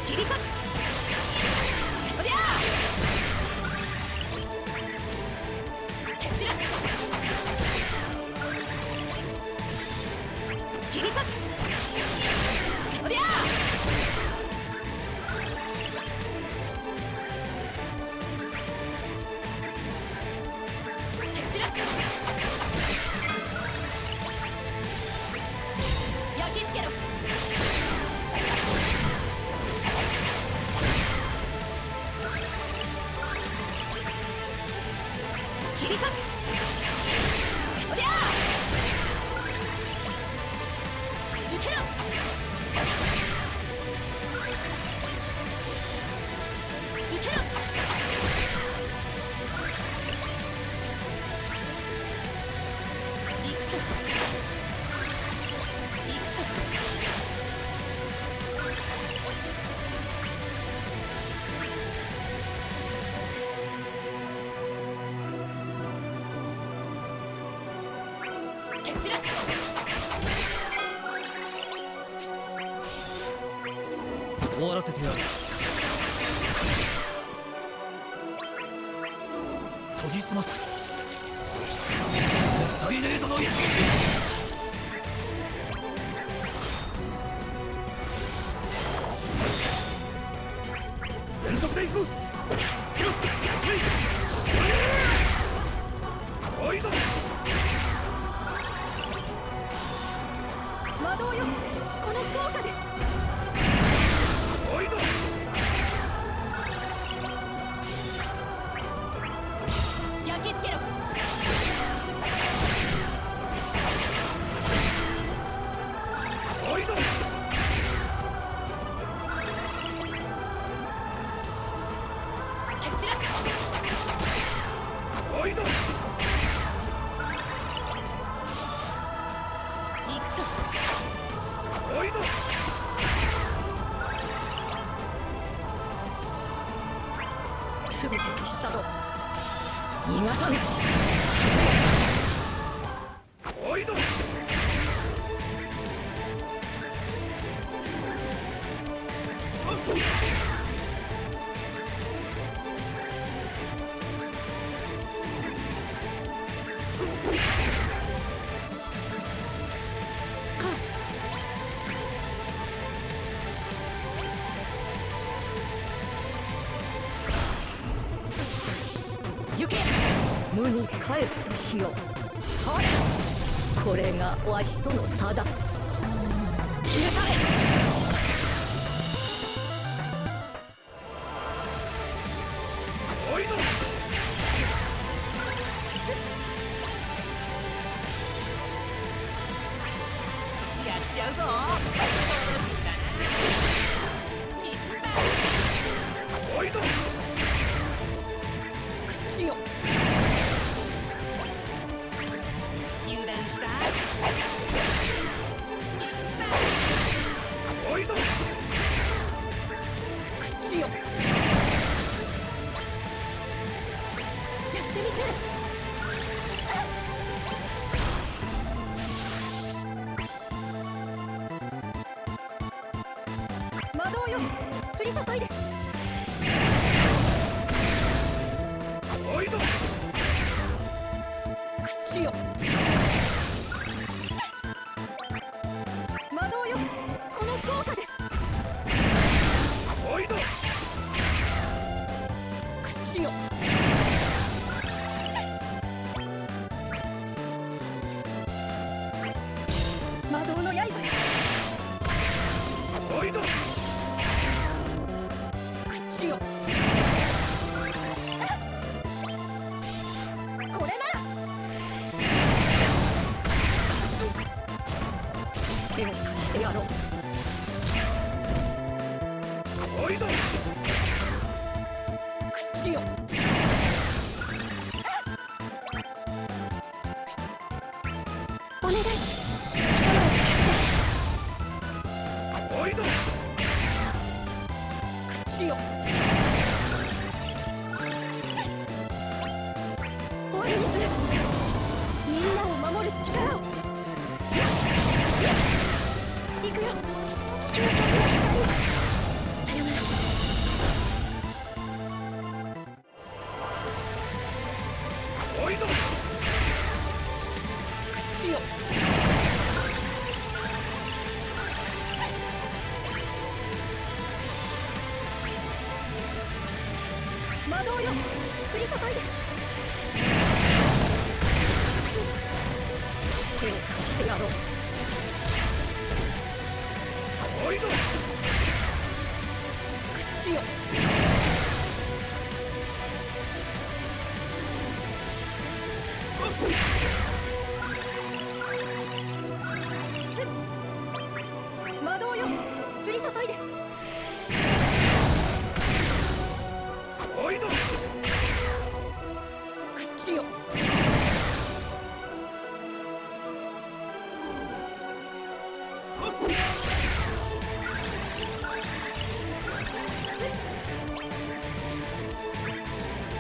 切り裂く。おりゃ蹴散らす。切り裂く。おりゃ蹴散らす。焼き付けろ。切り裂く。おりゃ受けろ。受けろ。行くぞ。行くぞ。蹴散らす。終わらせてやる。研ぎ澄ます。絶対レードの一撃。連続でいく。休め。おいだ。魔導よ、この効果で。おいだ。焼き付けろ。おいだ。蹴散らす。おいだ。行くぞ。おいだ。全て消し去ろう。逃がさぬ。おいだ。行け。無に返すとしよう。され。これがわしとの差だ。消え去れ。おいだ。やっちゃうぞ。おいだ。口よ。油断した。おいだ。口よ。やってみせる。魔導よ、降り注いで。おいだ。口よ。魔導よ、この効果で。おいだ。口よ。魔導の刃よ。おいだ。口よ。これなら手を貸してやろう。おいだ。口よ。お願い。おいだ。口よ。終わりにする。みんなを守る力を。行くよ。究極の光よ。さよなら。魔導よ降り注いで手を貸してやろうおいど口よ魔導よ降り注いでおいど口よ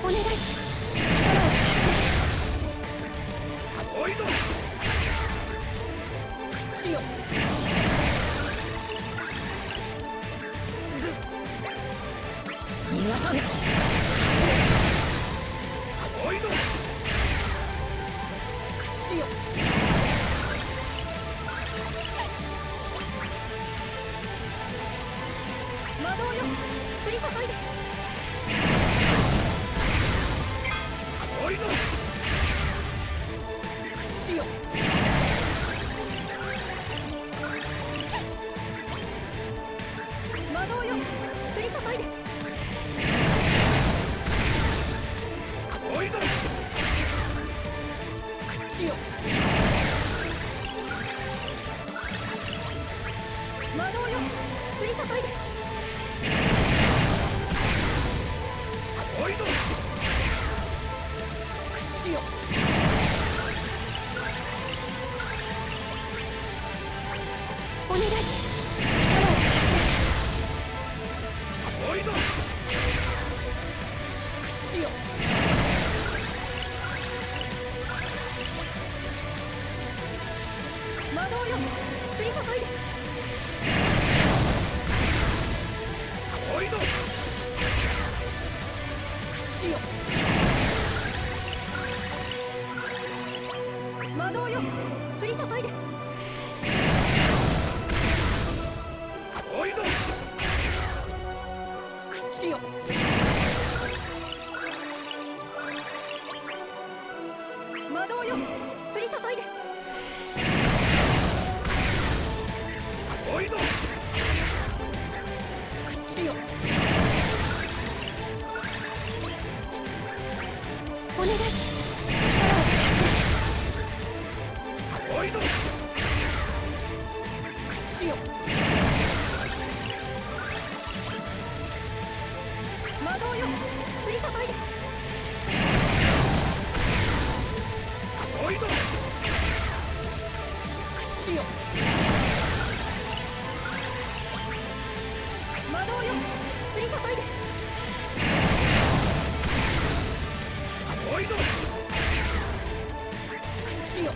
お願いおいど口よ逃がさぬおいど口よ魔導よ降り注いでおいど口よ魔導よ降り注いでおいど口よ魔導よ降り注いでおいど口よお願いおいど口よ魔導よ降り注いでおいど口よ魔導よ降り注いでおいど口よ魔導よ降り注いでおいど口よお願いおいど口よ魔導よ降り注いでおいど口よ魔導よ降り注いでおいど口よ